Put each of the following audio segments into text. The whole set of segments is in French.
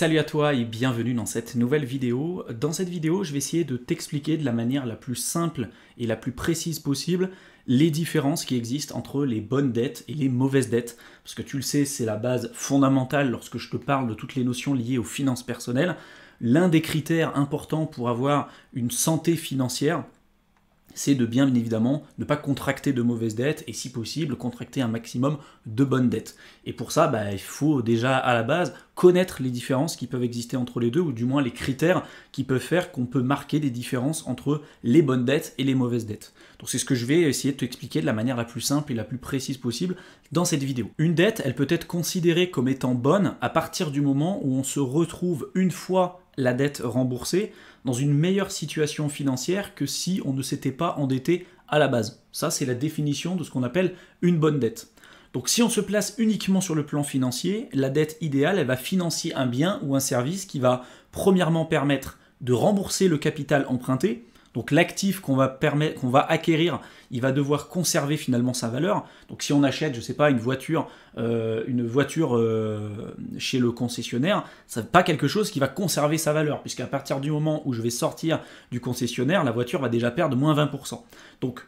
Salut à toi et bienvenue dans cette nouvelle vidéo. Dans cette vidéo, je vais essayer de t'expliquer de la manière la plus simple et la plus précise possible les différences qui existent entre les bonnes dettes et les mauvaises dettes. Parce que tu le sais, c'est la base fondamentale lorsque je te parle de toutes les notions liées aux finances personnelles. L'un des critères importants pour avoir une santé financière, c'est de bien évidemment ne pas contracter de mauvaises dettes et si possible contracter un maximum de bonnes dettes. Et pour ça, il faut déjà à la base connaître les différences qui peuvent exister entre les deux ou du moins les critères qui peuvent faire qu'on peut marquer des différences entre les bonnes dettes et les mauvaises dettes. Donc c'est ce que je vais essayer de t'expliquer de la manière la plus simple et la plus précise possible dans cette vidéo. Une dette, elle peut être considérée comme étant bonne à partir du moment où on se retrouve une fois la dette remboursée dans une meilleure situation financière que si on ne s'était pas endetté à la base. Ça, c'est la définition de ce qu'on appelle une bonne dette. Donc si on se place uniquement sur le plan financier, la dette idéale, elle va financer un bien ou un service qui va premièrement permettre de rembourser le capital emprunté. Donc l'actif qu'on va acquérir, il va devoir conserver finalement sa valeur. Donc si on achète, je ne sais pas, une voiture chez le concessionnaire, ce n'est pas quelque chose qui va conserver sa valeur, puisqu'à partir du moment où je vais sortir du concessionnaire, la voiture va déjà perdre moins 20%. Donc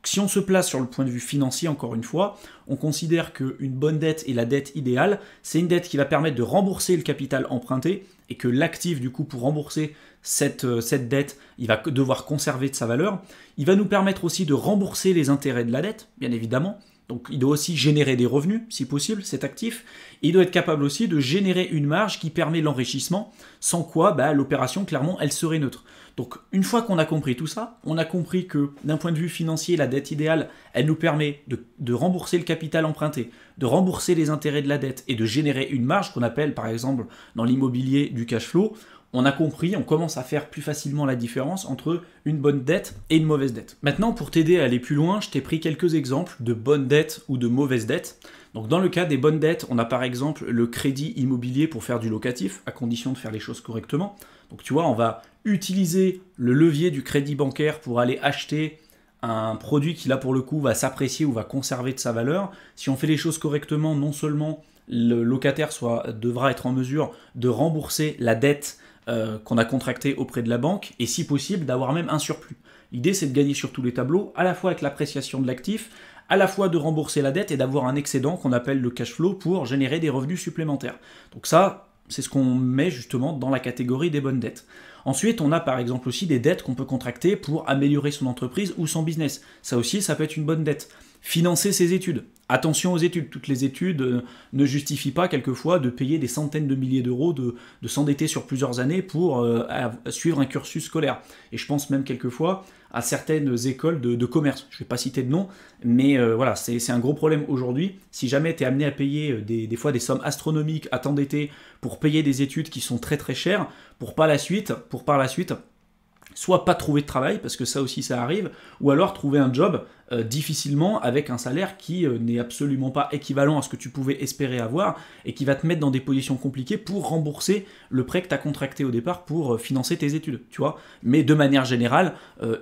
si on se place sur le point de vue financier, encore une fois, on considère qu'une bonne dette et la dette idéale, c'est une dette qui va permettre de rembourser le capital emprunté et que l'actif, du coup, pour rembourser cette dette, il va devoir conserver de sa valeur. Il va nous permettre aussi de rembourser les intérêts de la dette, bien évidemment. Donc il doit aussi générer des revenus, si possible, cet actif. Et il doit être capable aussi de générer une marge qui permet l'enrichissement, sans quoi l'opération, clairement, elle serait neutre. Donc une fois qu'on a compris tout ça, on a compris que d'un point de vue financier, la dette idéale, elle nous permet de rembourser le capital emprunté, de rembourser les intérêts de la dette et de générer une marge qu'on appelle par exemple dans l'immobilier du cash flow. On a compris, on commence à faire plus facilement la différence entre une bonne dette et une mauvaise dette. Maintenant, pour t'aider à aller plus loin, je t'ai pris quelques exemples de bonnes dettes ou de mauvaises dettes. Donc dans le cas des bonnes dettes, on a par exemple le crédit immobilier pour faire du locatif, à condition de faire les choses correctement. Donc tu vois, on va utiliser le levier du crédit bancaire pour aller acheter un produit qui là pour le coup va s'apprécier ou va conserver de sa valeur. Si on fait les choses correctement, non seulement le locataire devra être en mesure de rembourser la dette qu'on a contracté auprès de la banque, et si possible d'avoir même un surplus. L'idée c'est de gagner sur tous les tableaux, à la fois avec l'appréciation de l'actif, à la fois de rembourser la dette et d'avoir un excédent qu'on appelle le cash flow pour générer des revenus supplémentaires. Donc ça, c'est ce qu'on met justement dans la catégorie des bonnes dettes. Ensuite, on a par exemple aussi des dettes qu'on peut contracter pour améliorer son entreprise ou son business. Ça aussi, ça peut être une bonne dette. Financer ses études. Attention aux études, toutes les études ne justifient pas quelquefois de payer des centaines de milliers d'euros, de s'endetter sur plusieurs années pour suivre un cursus scolaire. Et je pense même quelquefois à certaines écoles de commerce. Je ne vais pas citer de nom, mais voilà, c'est un gros problème aujourd'hui. Si jamais tu es amené à payer des fois des sommes astronomiques, à t'endetter pour payer des études qui sont très très chères, pour par la suite soit pas trouver de travail, parce que ça aussi ça arrive, ou alors trouver un job difficilement avec un salaire qui n'est absolument pas équivalent à ce que tu pouvais espérer avoir, et qui va te mettre dans des positions compliquées pour rembourser le prêt que tu as contracté au départ pour financer tes études, tu vois. Mais de manière générale,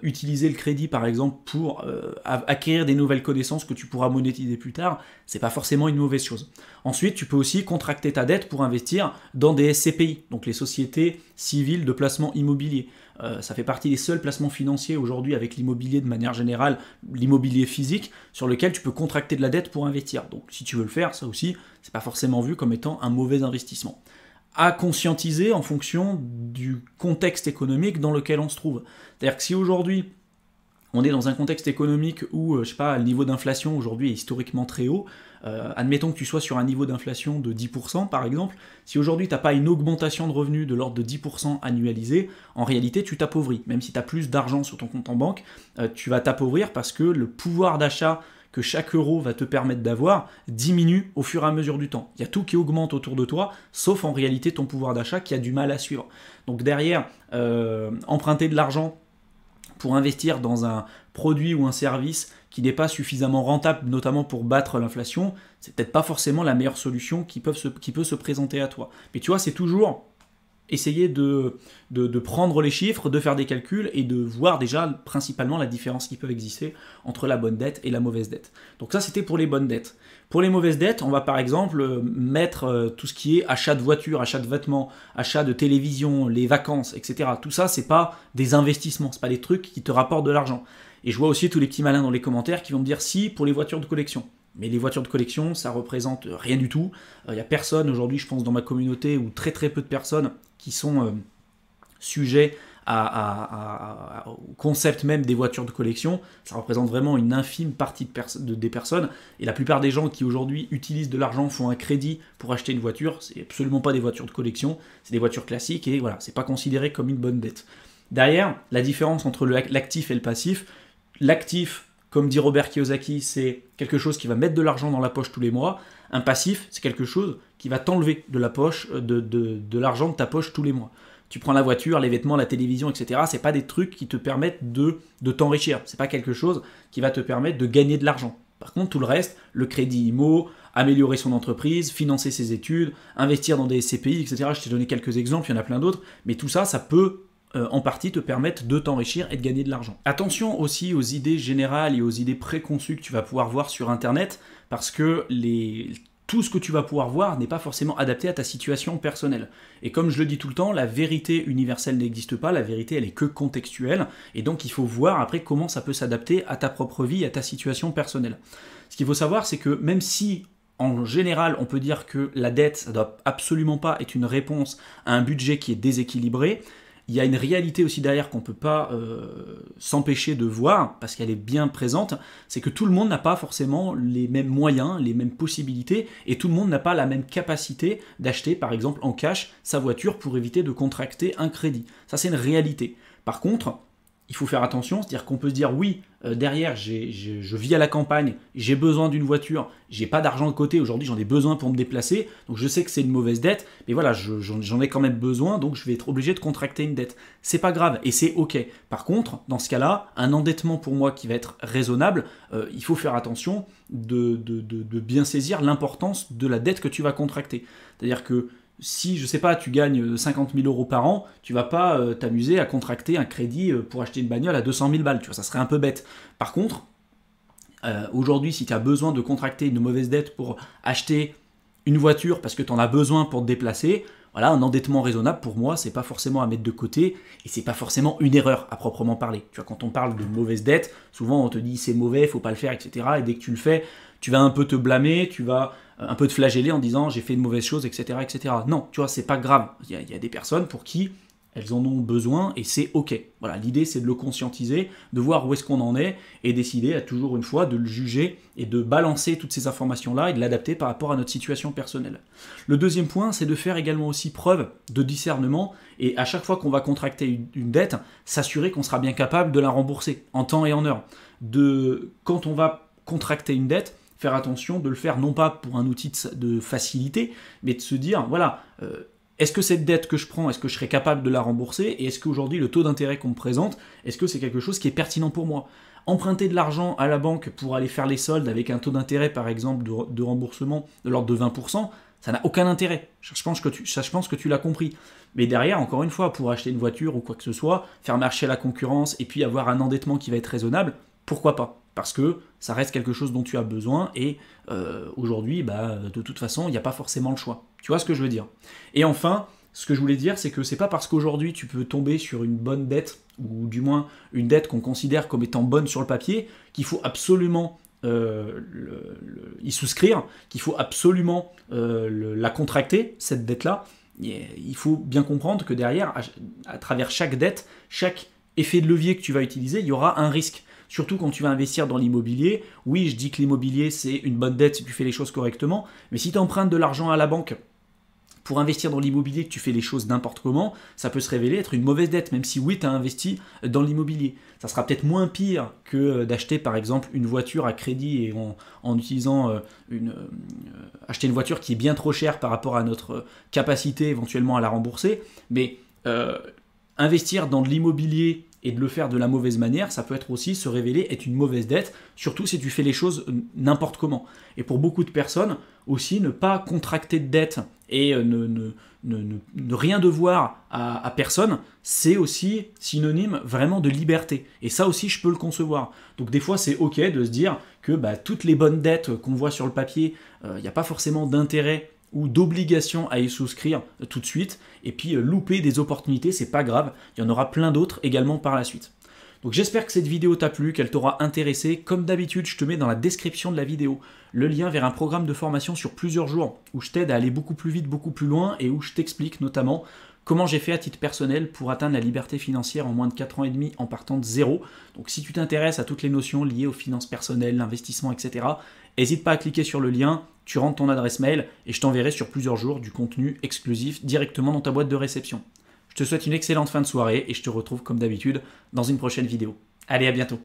utiliser le crédit par exemple pour acquérir des nouvelles connaissances que tu pourras monétiser plus tard, c'est pas forcément une mauvaise chose. Ensuite, tu peux aussi contracter ta dette pour investir dans des SCPI, donc les sociétés civiles de placement immobilier. Ça fait partie des seuls placements financiers aujourd'hui avec l'immobilier de manière générale, l'immobilier physique, sur lequel tu peux contracter de la dette pour investir. Donc si tu veux le faire, ça aussi, c'est pas forcément vu comme étant un mauvais investissement. À conscientiser en fonction du contexte économique dans lequel on se trouve. C'est-à-dire que si aujourd'hui, on est dans un contexte économique où, je sais pas, le niveau d'inflation aujourd'hui est historiquement très haut, admettons que tu sois sur un niveau d'inflation de 10% par exemple, si aujourd'hui tu n'as pas une augmentation de revenus de l'ordre de 10% annualisé, en réalité tu t'appauvris. Même si tu as plus d'argent sur ton compte en banque, tu vas t'appauvrir parce que le pouvoir d'achat que chaque euro va te permettre d'avoir diminue au fur et à mesure du temps. Il y a tout qui augmente autour de toi, sauf en réalité ton pouvoir d'achat qui a du mal à suivre. Donc derrière, emprunter de l'argent pour investir dans un produit ou un service qui n'est pas suffisamment rentable, notamment pour battre l'inflation, c'est peut-être pas forcément la meilleure solution qui peut se présenter à toi. Mais tu vois, c'est toujours essayer de prendre les chiffres, de faire des calculs et de voir déjà principalement la différence qui peut exister entre la bonne dette et la mauvaise dette. Donc ça, c'était pour les bonnes dettes. Pour les mauvaises dettes, on va par exemple mettre tout ce qui est achat de voiture, achat de vêtements, achat de télévision, les vacances, etc. Tout ça, c'est pas des investissements, c'est pas des trucs qui te rapportent de l'argent. Et je vois aussi tous les petits malins dans les commentaires qui vont me dire si pour les voitures de collection. Mais les voitures de collection, ça représente rien du tout. Il n'y a personne aujourd'hui, je pense, dans ma communauté, ou très très peu de personnes qui sont sujets au concept même des voitures de collection. Ça représente vraiment une infime partie des personnes. Et la plupart des gens qui aujourd'hui utilisent de l'argent, font un crédit pour acheter une voiture, c'est absolument pas des voitures de collection, c'est des voitures classiques et voilà, c'est pas considéré comme une bonne dette. Derrière, la différence entre l'actif et le passif, l'actif, comme dit Robert Kiyosaki, c'est quelque chose qui va mettre de l'argent dans la poche tous les mois. Un passif, c'est quelque chose qui va t'enlever de la poche, de l'argent de ta poche tous les mois. Tu prends la voiture, les vêtements, la télévision, etc. C'est pas des trucs qui te permettent de t'enrichir. C'est pas quelque chose qui va te permettre de gagner de l'argent. Par contre, tout le reste, le crédit IMO, améliorer son entreprise, financer ses études, investir dans des SCPI, etc. Je t'ai donné quelques exemples, il y en a plein d'autres. Mais tout ça, ça peut en partie te permettre de t'enrichir et de gagner de l'argent. Attention aussi aux idées générales et aux idées préconçues que tu vas pouvoir voir sur Internet, parce que tout ce que tu vas pouvoir voir n'est pas forcément adapté à ta situation personnelle. Et comme je le dis tout le temps, la vérité universelle n'existe pas, la vérité elle est que contextuelle, et donc il faut voir après comment ça peut s'adapter à ta propre vie, à ta situation personnelle. Ce qu'il faut savoir, c'est que même si en général on peut dire que la dette, ça ne doit absolument pas être une réponse à un budget qui est déséquilibré, il y a une réalité aussi derrière qu'on ne peut pas s'empêcher de voir, parce qu'elle est bien présente, c'est que tout le monde n'a pas forcément les mêmes moyens, les mêmes possibilités, et tout le monde n'a pas la même capacité d'acheter, par exemple, en cash, sa voiture pour éviter de contracter un crédit. Ça, c'est une réalité. Par contre, il faut faire attention, c'est-à-dire qu'on peut se dire, oui, derrière, je vis à la campagne, j'ai besoin d'une voiture, j'ai pas d'argent de côté, aujourd'hui j'en ai besoin pour me déplacer, donc je sais que c'est une mauvaise dette, mais voilà, j'en ai quand même besoin, donc je vais être obligé de contracter une dette. C'est pas grave, et c'est ok. Par contre, dans ce cas-là, un endettement pour moi qui va être raisonnable, il faut faire attention de bien saisir l'importance de la dette que tu vas contracter. C'est-à-dire que si, je sais pas, tu gagnes 50 000 euros par an, tu vas pas t'amuser à contracter un crédit pour acheter une bagnole à 200 000 balles, tu vois, ça serait un peu bête. Par contre, aujourd'hui, si tu as besoin de contracter une mauvaise dette pour acheter une voiture parce que tu en as besoin pour te déplacer, voilà, un endettement raisonnable pour moi, c'est pas forcément à mettre de côté et c'est pas forcément une erreur à proprement parler. Tu vois, quand on parle de mauvaise dette, souvent on te dit c'est mauvais, faut pas le faire, etc. Et dès que tu le fais, tu vas un peu te blâmer, tu vas un peu te flageller en disant j'ai fait une mauvaise chose, etc., etc. Non, tu vois, c'est pas grave. Il y a des personnes pour qui elles en ont besoin et c'est ok. Voilà, l'idée c'est de le conscientiser, de voir où est-ce qu'on en est et décider à toujours une fois de le juger et de balancer toutes ces informations-là et de l'adapter par rapport à notre situation personnelle. Le deuxième point, c'est de faire également aussi preuve de discernement et à chaque fois qu'on va contracter une dette, s'assurer qu'on sera bien capable de la rembourser en temps et en heure. Quand on va contracter une dette, faire attention de le faire non pas pour un outil de facilité, mais de se dire, voilà, est-ce que cette dette que je prends, est-ce que je serai capable de la rembourser? Et est-ce qu'aujourd'hui, le taux d'intérêt qu'on me présente, est-ce que c'est quelque chose qui est pertinent pour moi? Emprunter de l'argent à la banque pour aller faire les soldes avec un taux d'intérêt, par exemple, de remboursement de l'ordre de 20%, ça n'a aucun intérêt. Je pense que tu l'as compris. Mais derrière, encore une fois, pour acheter une voiture ou quoi que ce soit, faire marcher la concurrence et puis avoir un endettement qui va être raisonnable, pourquoi pas? Parce que ça reste quelque chose dont tu as besoin et aujourd'hui, de toute façon, il n'y a pas forcément le choix. Tu vois ce que je veux dire? Et enfin, ce que je voulais dire, c'est que c'est pas parce qu'aujourd'hui tu peux tomber sur une bonne dette, ou du moins une dette qu'on considère comme étant bonne sur le papier, qu'il faut absolument y souscrire, qu'il faut absolument la contracter, cette dette-là. Il faut bien comprendre que derrière, à travers chaque dette, chaque effet de levier que tu vas utiliser, il y aura un risque. Surtout quand tu vas investir dans l'immobilier. Oui, je dis que l'immobilier, c'est une bonne dette si tu fais les choses correctement, mais si tu empruntes de l'argent à la banque pour investir dans l'immobilier, que tu fais les choses n'importe comment, ça peut se révéler être une mauvaise dette, même si oui, tu as investi dans l'immobilier. Ça sera peut-être moins pire que d'acheter par exemple une voiture à crédit et en utilisant acheter une voiture qui est bien trop chère par rapport à notre capacité éventuellement à la rembourser, mais investir dans de l'immobilier et de le faire de la mauvaise manière, ça peut être aussi se révéler être une mauvaise dette, surtout si tu fais les choses n'importe comment. Et pour beaucoup de personnes, aussi ne pas contracter de dette et ne rien devoir à personne, c'est aussi synonyme vraiment de liberté. Et ça aussi, je peux le concevoir. Donc des fois, c'est ok de se dire que toutes les bonnes dettes qu'on voit sur le papier, il n'y a pas forcément d'intérêt ou d'obligation à y souscrire tout de suite, et puis louper des opportunités, c'est pas grave, il y en aura plein d'autres également par la suite. Donc j'espère que cette vidéo t'a plu, qu'elle t'aura intéressé. Comme d'habitude, je te mets dans la description de la vidéo le lien vers un programme de formation sur plusieurs jours, où je t'aide à aller beaucoup plus vite, beaucoup plus loin, et où je t'explique notamment comment j'ai fait à titre personnel pour atteindre la liberté financière en moins de 4 ans et demi en partant de zéro. Donc si tu t'intéresses à toutes les notions liées aux finances personnelles, l'investissement, etc., n'hésite pas à cliquer sur le lien, tu rentres ton adresse mail et je t'enverrai sur plusieurs jours du contenu exclusif directement dans ta boîte de réception. Je te souhaite une excellente fin de soirée et je te retrouve comme d'habitude dans une prochaine vidéo. Allez, à bientôt.